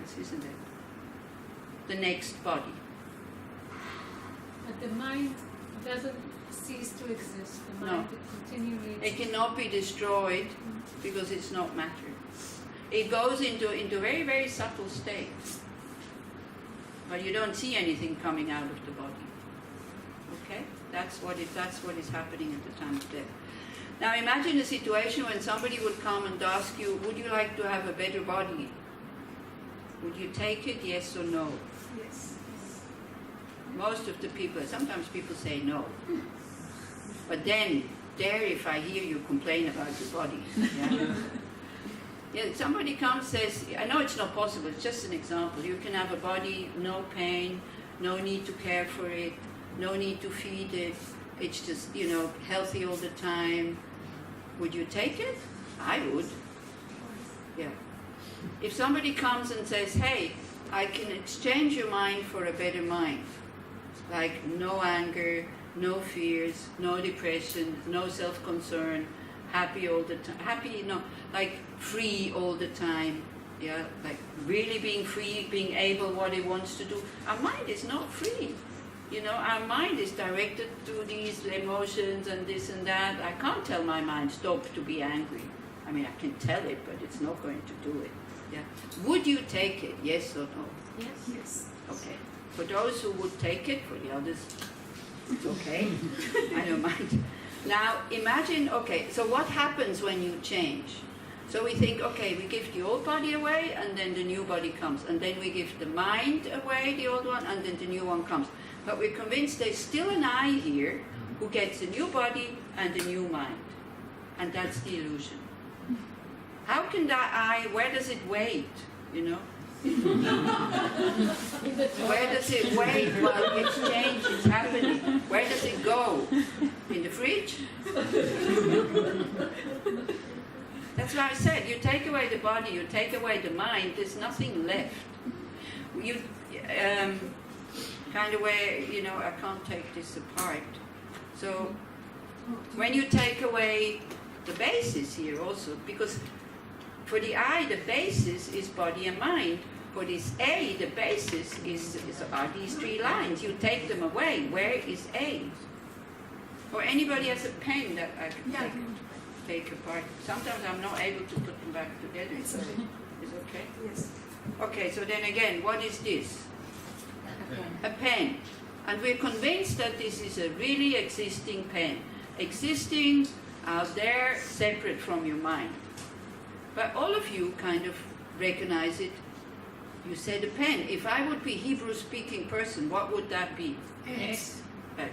nice, isn't it? The next body. But the mind doesn't cease to exist. The mind continually... It cannot be destroyed because it's not matter. It goes into very, very subtle states. But you don't see anything coming out of the body. Okay? That's what is happening at the time of death. Now imagine a situation when somebody would come and ask you, would you like to have a better body? Would you take it, yes or no? Yes. Most of the people, sometimes people say no. But then, if I hear you complain about your body. Yeah? Yeah, somebody comes says, I know it's not possible, it's just an example. You can have a body, no pain, no need to care for it, no need to feed it. It's just, healthy all the time. Would you take it? I would. Yeah. If somebody comes and says, hey, I can exchange your mind for a better mind, like no anger, no fears, no depression, no self-concern, happy all the time, like free all the time, yeah, like really being free, being able what it wants to do. Our mind is not free. Our mind is directed to these emotions and this and that. I can't tell my mind, stop to be angry. I mean, I can tell it, but it's not going to do it. Yeah. Would you take it, yes or no? Yes. Yes. Okay. For those who would take it, for the others, it's okay. I don't mind. Now, imagine, okay, so what happens when you change? So we think, okay, we give the old body away, and then the new body comes. And then we give the mind away, the old one, and then the new one comes. But we're convinced there's still an I here who gets a new body and a new mind. And that's the illusion. How can that I, where does it wait, Where does it wait while exchange is happening? Where does it go? In the fridge? That's why I said, you take away the body, you take away the mind, there's nothing left. You, kind of where, I can't take this apart. So, when you take away the basis here also, because for the I, the basis is body and mind. For this A, the basis are these three lines. You take them away. Where is A? Or anybody has a pen that I can take apart. Sometimes I'm not able to put them back together. It's okay? Yes. Okay, so then again, what is this? A pen. And we're convinced that this is a really existing pen. Existing out there, separate from your mind. But all of you kind of recognize it. You said a pen. If I would be Hebrew-speaking person, what would that be? Yes.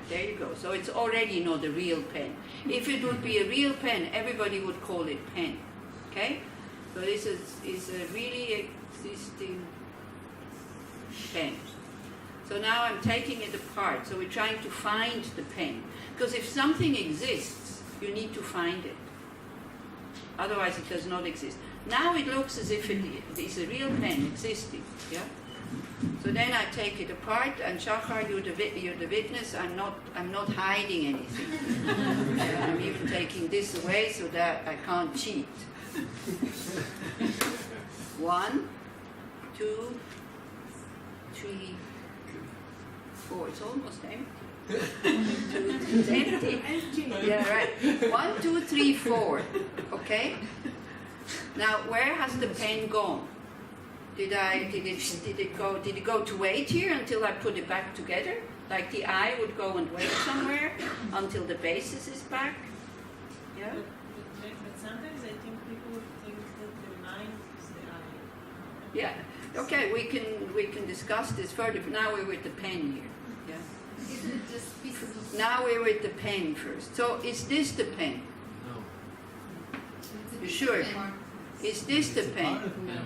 There you go. So it's already not a real pen. If it would be a real pen, everybody would call it pen. Okay? So this is a really existing pen. So now I'm taking it apart. So we're trying to find the pen. Because if something exists, you need to find it. Otherwise it does not exist. Now it looks as if it is a real pen existing. Yeah? So then I take it apart, and Shachar, you're the witness. I'm not hiding anything. I'm even taking this away so that I can't cheat. 1, 2, 3, 4. It's almost empty. It's empty. Yeah, right. 1, 2, 3, 4. Okay. Now, where has the pen gone? Did it go to wait here until I put it back together? Like the I would go and wait somewhere until the basis is back? Yeah? But sometimes I think people would think that the mind is the I. Yeah. Okay, we can discuss this further. But now we're with the pen here. Yeah. Isn't it just pieces of... Now we're with the pen first. So is this the pen? No. You sure? Is this the pen? No.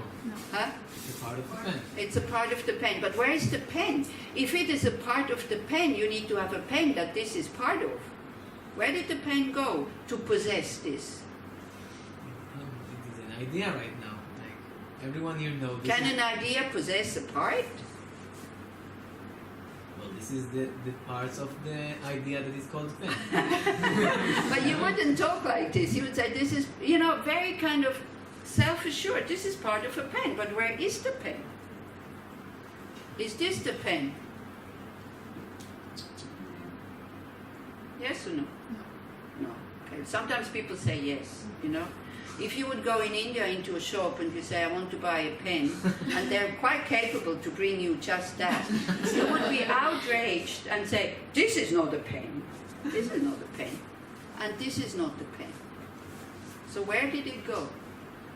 Huh? It's a part of the pen. It's a part of the pen. But where is the pen? If it is a part of the pen, you need to have a pen that this is part of. Where did the pen go to possess this? It is an idea right now. Like everyone here knows. Can an idea possess a part? Well, this is the parts of the idea that is called pen. But you wouldn't talk like this. You would say this is, very kind of self-assured. This is part of a pen. But where is the pen? Is this the pen? Yes or no? No. Okay. Sometimes people say yes, you know. If you would go in India into a shop and you say, I want to buy a pen, and they're quite capable to bring you just that, you would be outraged and say, this is not a pen, this is not a pen, and this is not the pen. So where did it go?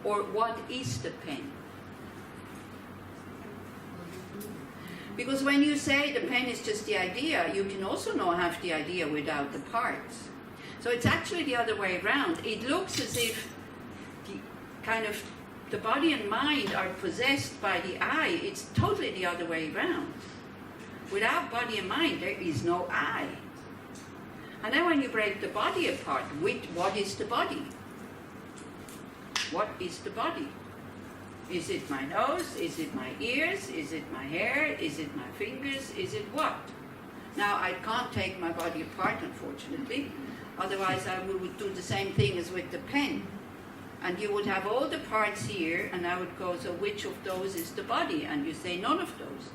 Or what is the pen? Because when you say the pen is just the idea, you can also not have the idea without the parts. So it's actually the other way around. It looks as if the body and mind are possessed by the I. It's totally the other way around. Without body and mind, there is no I. And then when you break the body apart, what is the body? What is the body? Is it my nose? Is it my ears? Is it my hair? Is it my fingers? Is it what? Now, I can't take my body apart, unfortunately. Otherwise, I would do the same thing as with the pen. And you would have all the parts here, and I would go, so which of those is the body? And you say, none of those.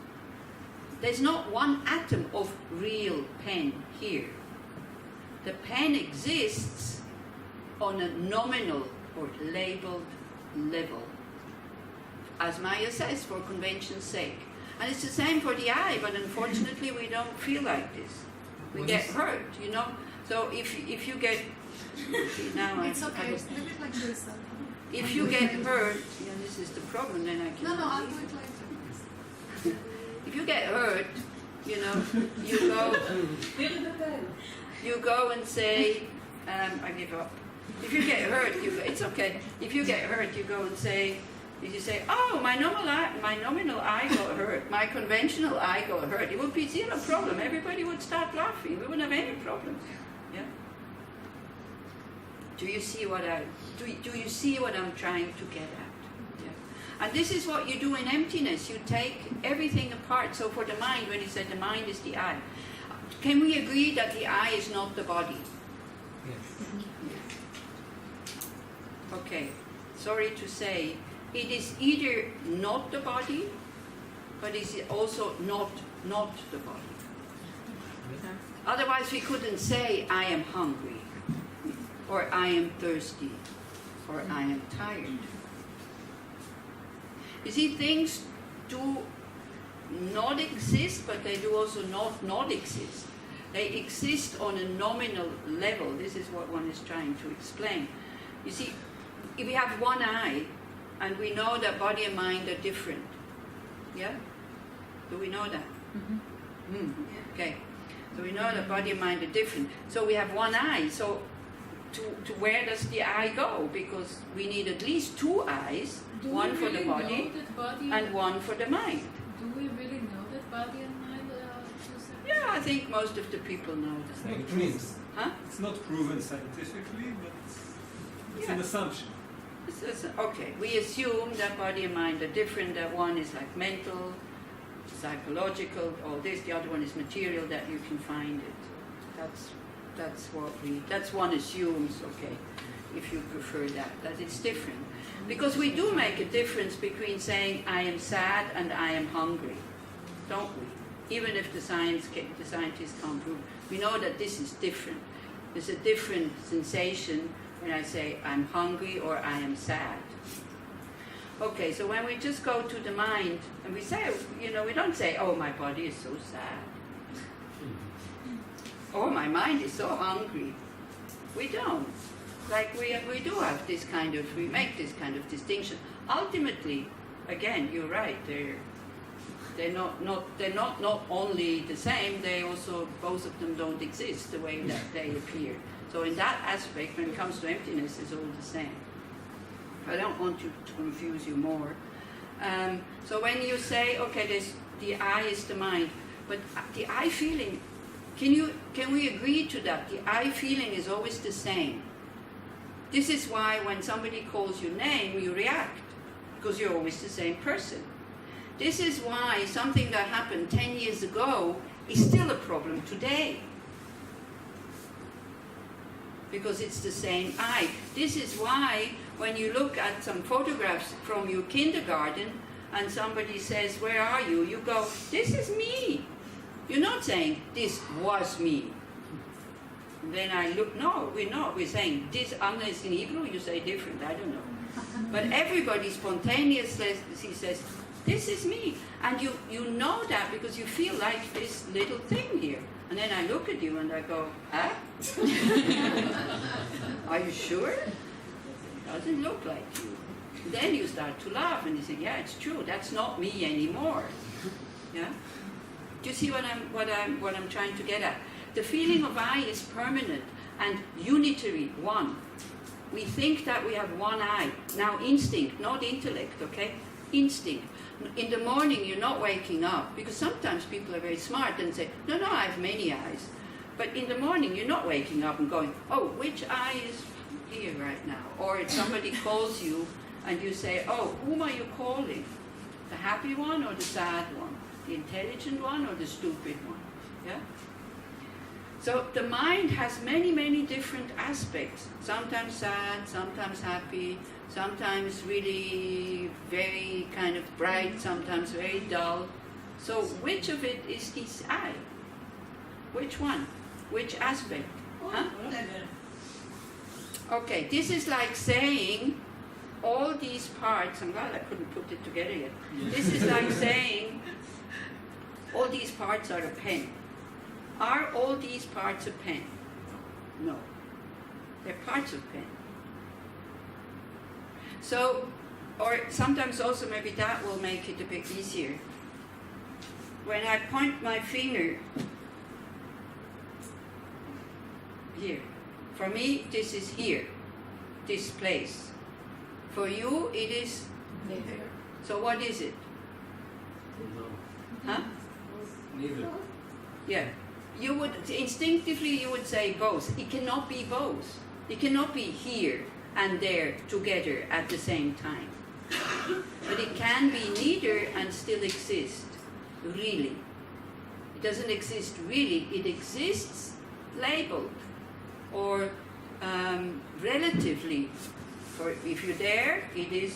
There's not one atom of real pen here. The pen exists on a nominal or labeled level, as Maya says, for convention's sake. And it's the same for the eye, but unfortunately we don't feel like this. We get hurt, you know. So if you get, now It's I okay, just leave it like this. if you get hurt, yeah, this is the problem, then I can. No, I'll do it later. If you get hurt, you know, you go and say, I give up. If you get hurt, it's okay. If you get hurt, you go and say, you say, oh, my nominal eye got hurt, my conventional eye got hurt. It would be zero problem. Everybody would start laughing. We wouldn't have any problems. Yeah. Do you see what I'm trying to get at? Yeah. And this is what you do in emptiness. You take everything apart. So for the mind, when you said the mind is the I, can we agree that the I is not the body? Yes. Okay. Sorry to say, it is either not the body, but it's also not the body. Otherwise, we couldn't say, I am hungry, or I am thirsty, or I am tired. You see, things do not exist, but they do also not exist. They exist on a nominal level. This is what one is trying to explain. You see, if we have one eye, and we know that body and mind are different. Yeah? Do we know that? Mm-hmm. Okay. So we know that body and mind are different. So we have one eye. So to where does the eye go? Because we need at least two eyes, one for the body and one for the mind. Do we really know that body and mind are two separate? Yeah, I think most of the people know It's that. not proven. Huh? It's not proven scientifically, but it's an Yeah. assumption. Okay, we assume that body and mind are different, that one is like mental, psychological, all this, the other one is material, that you can find it. That's one assumes, okay, if you prefer that it's different. Because we do make a difference between saying I am sad and I am hungry, don't we? Even if the scientists can't prove it. We know that this is different. There's a different sensation when I say I'm hungry or I am sad. Okay, so when we just go to the mind and we say, you know, we don't say, oh, my body is so sad. Oh, my mind is so hungry. We don't. Like we do have this kind of, we make this kind of distinction. Ultimately, again, you're right, they're not only the same, they also, both of them don't exist the way that they appear. So in that aspect, when it comes to emptiness, it's all the same. I don't want to confuse you more. So when you say, okay, the I is the mind, but the I feeling, can we agree to that? The I feeling is always the same. This is why when somebody calls your name, you react, because you're always the same person. This is why something that happened 10 years ago is still a problem today. Because it's the same I. This is why when you look at some photographs from your kindergarten and somebody says, where are you? You go, this is me. You're not saying, this was me. And then I look, no, we're not. We're saying, this, unless in Hebrew you say different, I don't know. But everybody spontaneously says, this is me. And you know that because you feel like this little thing here. And then I look at you and I go, huh? Are you sure? Doesn't look like you. Then you start to laugh and you say, yeah, it's true. That's not me anymore. Yeah. Do you see what I'm trying to get at? The feeling of I is permanent and unitary, one. We think that we have one eye. Now instinct, not intellect, okay? Instinct. In the morning you're not waking up, because sometimes people are very smart and say, no, I have many eyes. But in the morning you're not waking up and going, oh, which eye is here right now? Or if somebody calls you and you say, oh, whom are you calling? The happy one or the sad one? The intelligent one or the stupid one? Yeah? So the mind has many, many different aspects. Sometimes sad, sometimes happy, sometimes really very kind of bright, sometimes very dull. So which of it is this I? Which one? Which aspect? Huh? Okay, this is like saying all these parts, I'm glad I couldn't put it together yet. This is like saying all these parts are a pen. Are all these parts a pen? No. They're parts of pen. So, or sometimes also maybe that will make it a bit easier. When I point my finger here, for me this is here, this place. For you it is there. So what is it? Huh? Neither. Yeah. You would instinctively you would say both. It cannot be both. It cannot be here and there together at the same time. But it can be neither and still exist, really. It doesn't exist really. It exists labeled or relatively. For if you're there, it is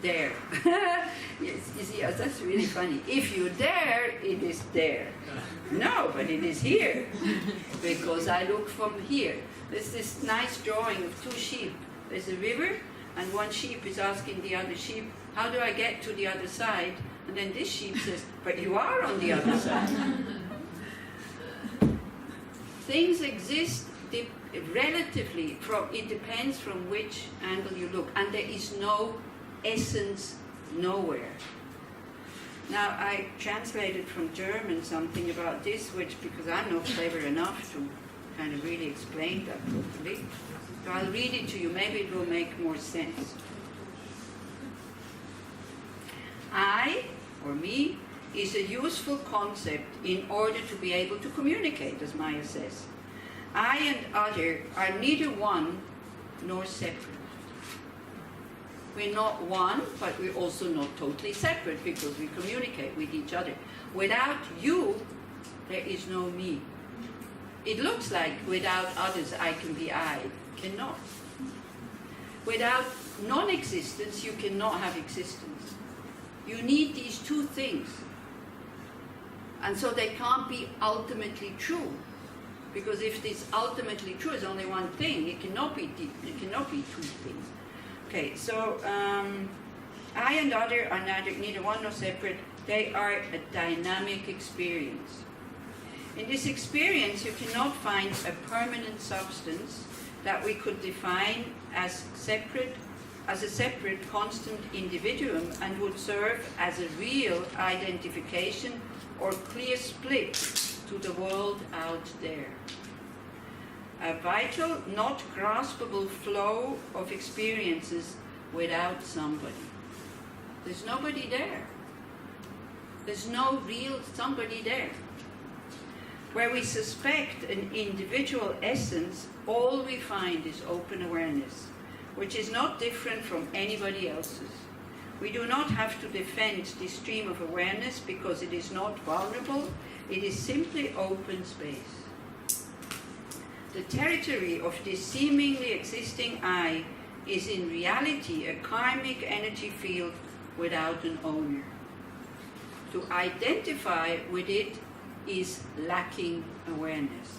there. Yes, you see, that's really funny. If you're there, it is there. No, but it is here, because I look from here. There's this nice drawing of two sheep. There's a river, and one sheep is asking the other sheep, how do I get to the other side? And then this sheep says, but you are on the other side. Things exist relatively, it depends from which angle you look, and there is no essence nowhere. Now, I translated from German something about this, which, because I'm not clever enough to kind of really explain that properly, so I'll read it to you, maybe it will make more sense. I, or me, is a useful concept in order to be able to communicate, as Maya says. I and other are neither one nor separate. We're not one, but we're also not totally separate because we communicate with each other. Without you, there is no me. It looks like without others I can be I. Cannot. Without non-existence, you cannot have existence. You need these two things. And so they can't be ultimately true. Because if this ultimately true is only one thing, it cannot be two things. Okay, so I and other are neither one nor separate. They are a dynamic experience. In this experience, you cannot find a permanent substance that we could define as a separate, constant individuum and would serve as a real identification or clear split to the world out there. A vital, not graspable flow of experiences without somebody. There's nobody there. There's no real somebody there. Where we suspect an individual essence, all we find is open awareness, which is not different from anybody else's. We do not have to defend this stream of awareness because it is not vulnerable, it is simply open space. The territory of this seemingly existing I is in reality a karmic energy field without an owner. To identify with it is lacking awareness.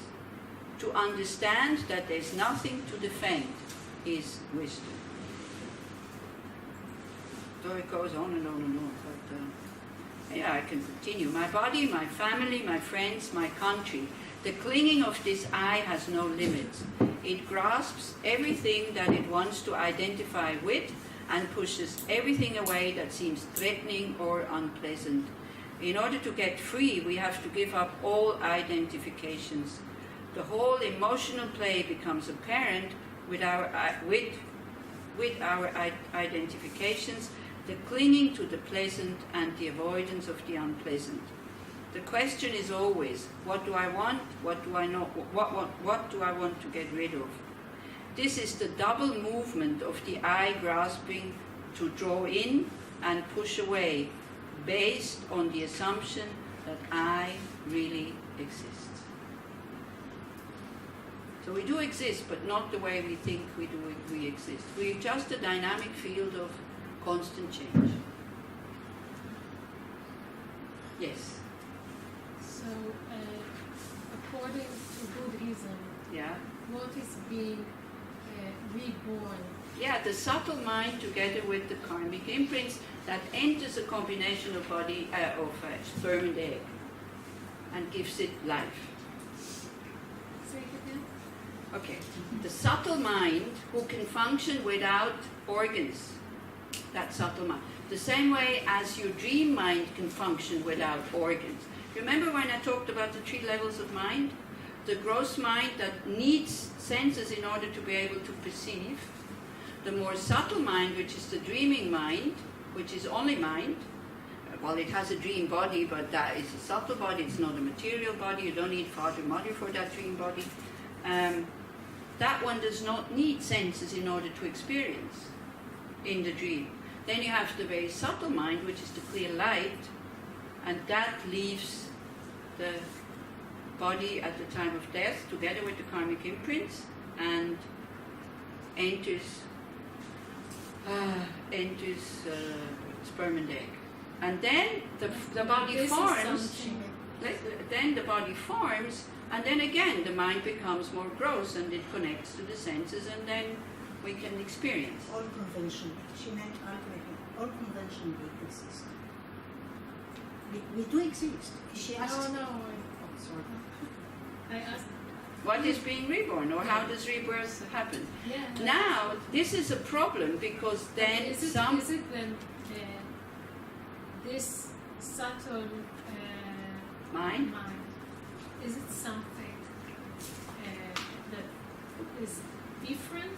To understand that there's nothing to defend is wisdom. So it goes on and on and on. But yeah, I can continue. My body, my family, my friends, my country. The clinging of this I has no limits. It grasps everything that it wants to identify with and pushes everything away that seems threatening or unpleasant. In order to get free, we have to give up all identifications. The whole emotional play becomes apparent with our identifications, the clinging to the pleasant and the avoidance of the unpleasant. The question is always, what do I want? What do I not? What do I want to get rid of? This is the double movement of the I grasping to draw in and push away, based on the assumption that I really exist. So we do exist, but not the way we think we exist. We're just a dynamic field of constant change. Yes? So, according to Buddhism, Yeah? what is being reborn? Yeah, the subtle mind together with the karmic imprints that enters a combination of body, of sperm and egg and gives it life. Say it again. Okay, the subtle mind who can function without organs, that subtle mind. The same way as your dream mind can function without organs. Remember when I talked about the 3 levels of mind? The gross mind that needs senses in order to be able to perceive. The more subtle mind, which is the dreaming mind, which is only mind. Well, it has a dream body, but that is a subtle body, it's not a material body. You don't need father and mother for that dream body. That one does not need senses in order to experience in the dream. Then you have the very subtle mind, which is the clear light, and that leaves the body at the time of death together with the karmic imprints and enters sperm and egg. And then the body This is forms. something- Then the body forms, and then again the mind becomes more gross and it connects to the senses, and then we can experience. All convention, she meant all convention we exist. We do exist. She asked. No, Oh, sorry. I asked. What is being reborn, or how does rebirth happen? Yeah. Now, this is a problem because then is it then this subtle Mind? is it something that is different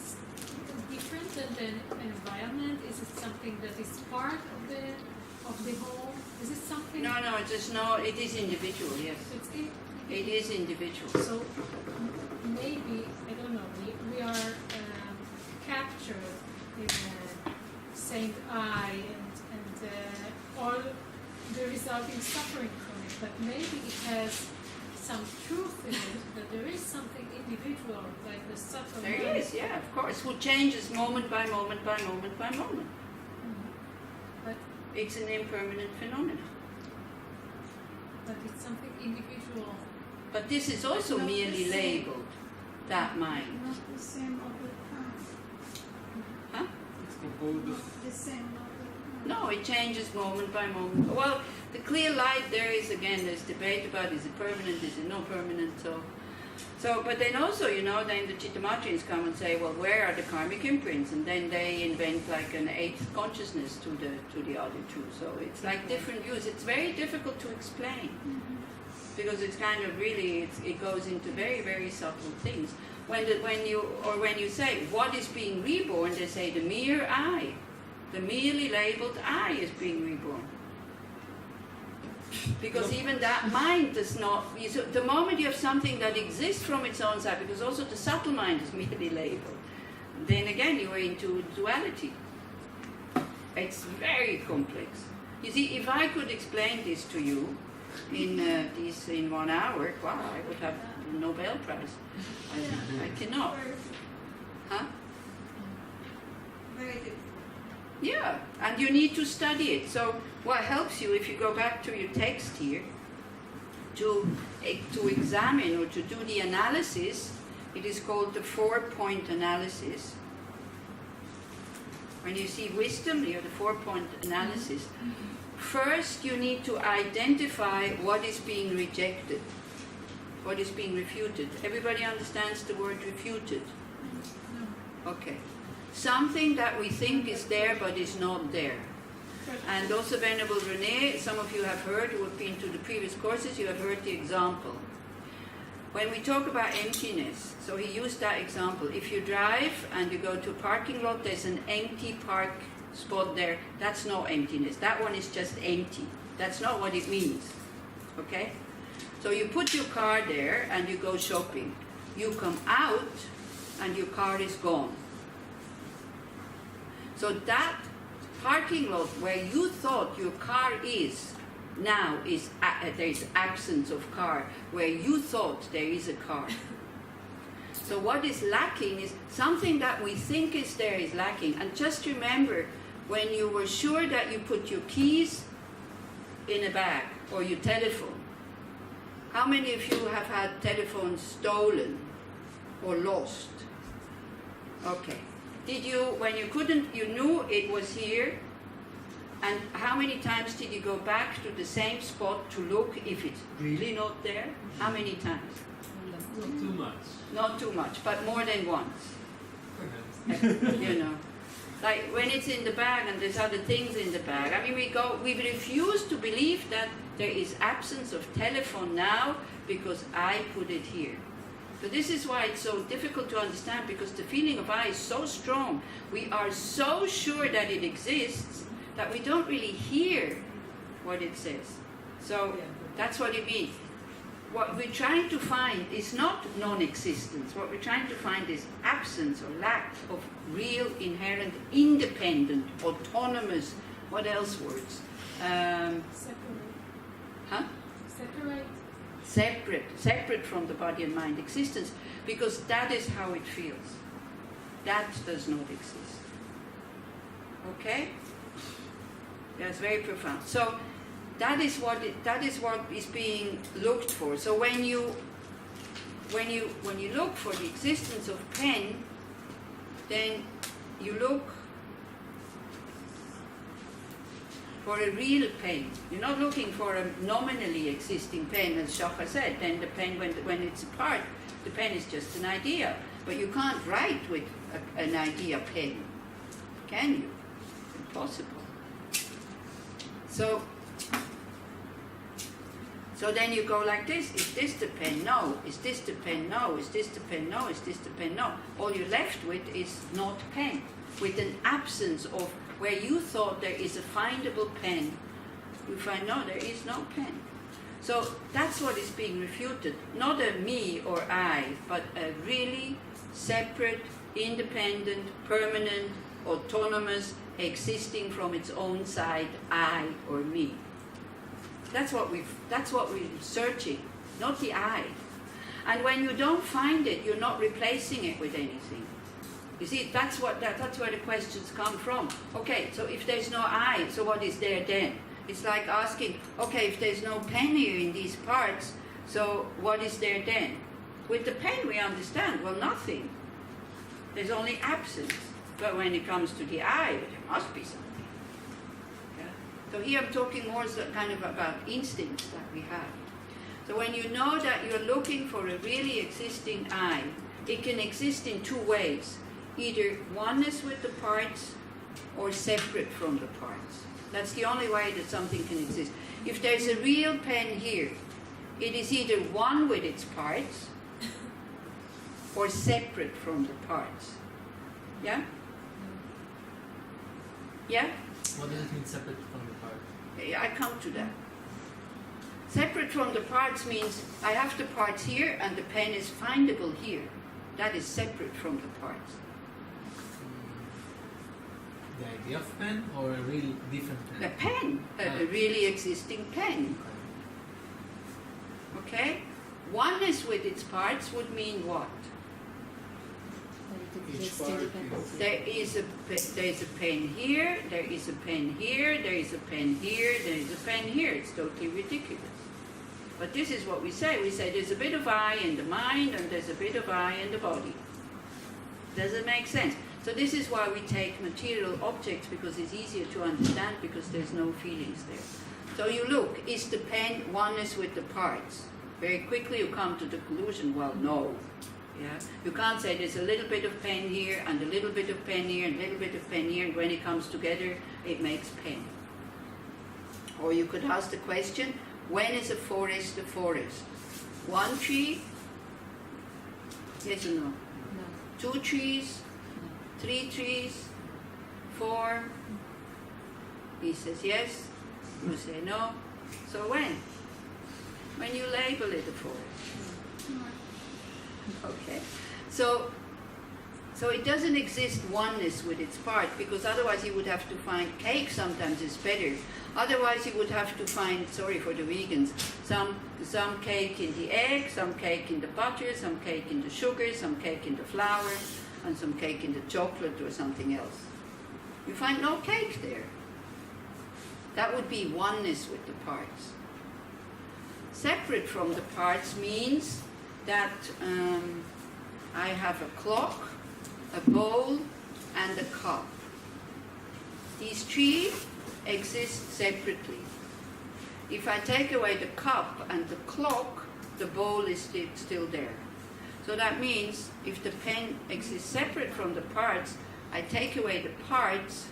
than the environment? Is it something that is part of the whole? Is it something? No, it's just no. It is individual. Yes, It's it is individual. So maybe, I don't know, we are captured in saying I and all the resulting suffering from it, but maybe it has some truth in it, that there is something individual, like the subtle There mind. is, yeah, of course, who changes moment by moment by moment by moment. But It's an impermanent phenomenon. it's something individual. But this is also Not the merely same. labeled, that mind. Not the same all the time. Huh? It's composed of Not the same all the time. No, it changes moment by moment. Well, the clear light, there's debate about is it permanent, is it not permanent, so, but then also, then the Chittamatrians come and say, well, where are the karmic imprints? And then they invent like an 8th consciousness to the other 2. So it's like different views. It's very difficult to explain because it's kind of really, it goes into very, very subtle things. When you say, what is being reborn, they say the mere I. The merely labeled I is being reborn. Because even that mind does not, the moment you have something that exists from its own side, because also the subtle mind is merely labeled, then again you are into duality. It's very complex. You see, if I could explain this to you in 1 hour, wow, I would have the Nobel Prize. I cannot. Very, Huh? very different. Yeah, and you need to study it. So what helps you, if you go back to your text here, to examine or to do the analysis, it is called the 4-point analysis. When you see wisdom, you have the 4-point analysis. First, you need to identify what is being rejected, what is being refuted. Everybody understands the word refuted? Okay. Something that we think is there but is not there. And also Venerable Rene, some of you have heard, who have been to the previous courses, you have heard the example. When we talk about emptiness, so he used that example. If you drive and you go to a parking lot, there's an empty park spot there. That's not emptiness. That one is just empty. That's not what it means. Okay? So you put your car there and you go shopping. You come out and your car is gone. So that parking lot where you thought your car is, now is there is absence of car. Where you thought there is a car. So what is lacking is something that we think is there is lacking. And just remember, when you were sure that you put your keys in a bag or your telephone, how many of you have had telephones stolen or lost? Okay. Did you, when you couldn't, you knew it was here, and how many times did you go back to the same spot to look if it's really not there? How many times? Not too much. Not too much, but more than once. Perhaps. You know, like when it's in the bag and there's other things in the bag. I mean, we refuse to believe that there is absence of telephone now because I put it here. So this is why it's so difficult to understand, because the feeling of I is so strong. We are so sure that it exists that we don't really hear what it says. So that's what it means. What we're trying to find is not non-existence. What we're trying to find is absence or lack of real, inherent, independent, autonomous, what else words? Separate. Huh? Separate. Separate from the body and mind existence, because that is how it feels. That does not exist. Okay? That's very profound. So that is what is being looked for. So when you look for the existence of pen, then you look for a real pen. You're not looking for a nominally existing pen, as Shaka said. Then the pen, when it's apart, the pen is just an idea. But you can't write with an idea pen, can you? Impossible. So then you go like this. Is this the pen? No. Is this the pen? No. Is this the pen? No. Is this the pen? No. All you're left with is not pen, with an absence of where you thought there is a findable pen. You find no, there is no pen. So that's what is being refuted. Not a me or I, but a really separate, independent, permanent, autonomous, existing from its own side, I or me. That's what we're searching, not the I. And when you don't find it, you're not replacing it with anything. You see, that's where the questions come from. Okay, so if there's no I, so what is there then? It's like asking, okay, if there's no pen here in these parts, so what is there then? With the pen we understand, well, nothing. There's only absence. But when it comes to the I, there must be something. Yeah? So here I'm talking more kind of about instincts that we have. So when you know that you're looking for a really existing I, it can exist in two ways. Either oneness with the parts or separate from the parts. That's the only way that something can exist. If there's a real pen here, it is either one with its parts or separate from the parts. Yeah? Yeah? What does it mean separate from the part? I come to that. Separate from the parts means I have the parts here and the pen is findable here. That is separate from the parts. The idea of pen or a real different pen? A pen, a really existing pen. Okay? Oneness with its parts would mean what? That it Each exists part independently. is- There is a pen here, there is a pen here, there is a pen here, there is a pen here. It's totally ridiculous. But this is what we say. We say there's a bit of I in the mind and there's a bit of I in the body. Does it make sense? So this is why we take material objects, because it's easier to understand, because there's no feelings there. So you look, is the pen oneness with the parts? Very quickly you come to the conclusion, well, no. Yeah? You can't say there's a little bit of pen here and a little bit of pen here and a little bit of pen here, and when it comes together, it makes pen. Or you could ask the question, when is a forest a forest? One tree? Yes or no? No. Two trees? Three trees? Four? He says yes. You say no. So when? When you label it a forest. Okay. So it doesn't exist oneness with its part, because otherwise you would have to find cake sometimes is better. Otherwise you would have to find, sorry for the vegans, some cake in the egg, some cake in the butter, some cake in the sugar, some cake in the flour, and some cake in the chocolate or something else. You find no cake there. That would be oneness with the parts. Separate from the parts means that I have a clock, a bowl, and a cup. These three exist separately. If I take away the cup and the clock, the bowl is still there. So that means if the pen exists separate from the parts, I take away the parts,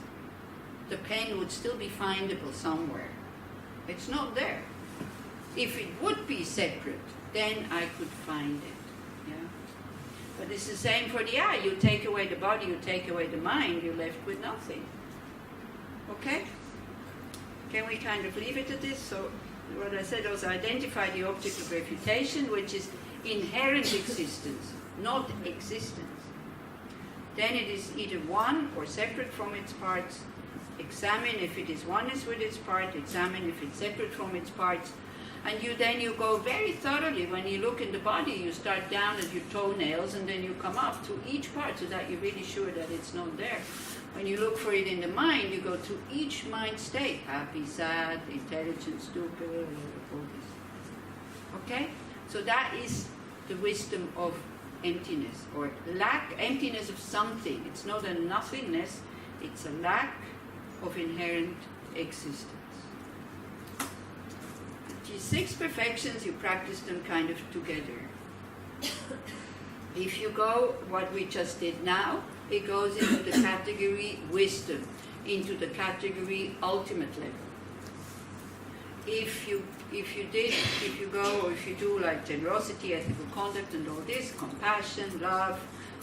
the pen would still be findable somewhere. It's not there. If it would be separate, then I could find it. Yeah? But it's the same for the eye. You take away the body, you take away the mind, you're left with nothing. Okay? Can we kind of leave it at this? So what I said was identify the object of refutation, which is inherent existence, not existence. Then it is either one or separate from its parts. Examine if it is oneness with its part, examine if it's separate from its parts. And then you go very thoroughly. When you look in the body, you start down at your toenails and then you come up to each part so that you're really sure that it's not there. When you look for it in the mind, you go to each mind state. Happy, sad, intelligent, stupid, all this. Okay? So that is the wisdom of emptiness, or lack, emptiness of something. It's not a nothingness, it's a lack of inherent existence. The 6 perfections, you practice them kind of together. If you go, what we just did now, it goes into the category wisdom, into the category ultimate level. If you do like generosity, ethical conduct and all this, compassion, love,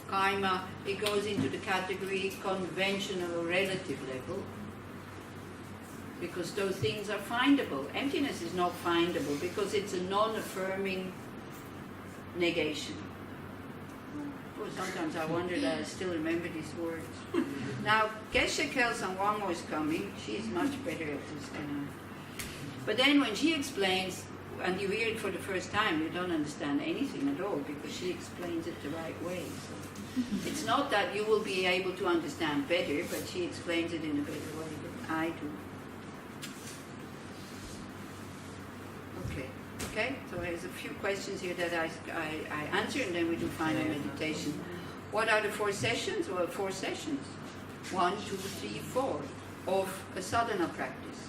karma, it goes into the category conventional or relative level, because those things are findable. Emptiness is not findable because it's a non-affirming negation. Oh, sometimes I wonder that I still remember these words. Now, Geshe Kelsang Wangmo is coming. She's much better at this than I. But then when she explains, and you hear it for the first time, you don't understand anything at all because she explains it the right way. So it's not that you will be able to understand better, but she explains it in a better way than I do. Okay, so there's a few questions here that I answer, and then we do final meditation. What are the 4 sessions? Well, 4 sessions. 1, 2, 3, 4 of a sadhana practice.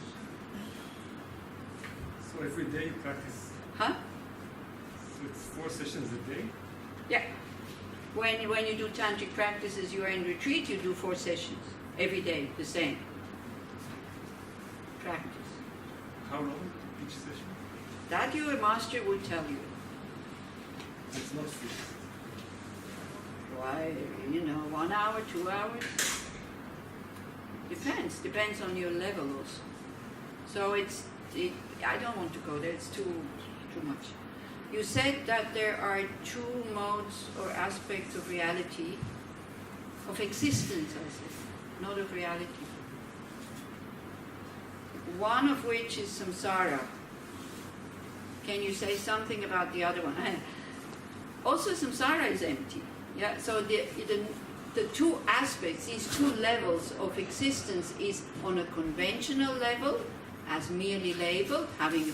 So every day you practice. Huh? So it's 4 sessions a day. Yeah. When you do tantric practices, you are in retreat, you do 4 sessions. Every day, the same. Practice. How long each session? That your master will tell you. It's not fixed. Why, 1 hour, 2 hours? Depends on your level also. So I don't want to go there, it's too much. You said that there are 2 modes or aspects of reality, of existence, I said, not of reality. One of which is samsara. Can you say something about the other one? Also, samsara is empty. Yeah. So the two aspects, these two levels of existence is on a conventional level, as merely labeled, having a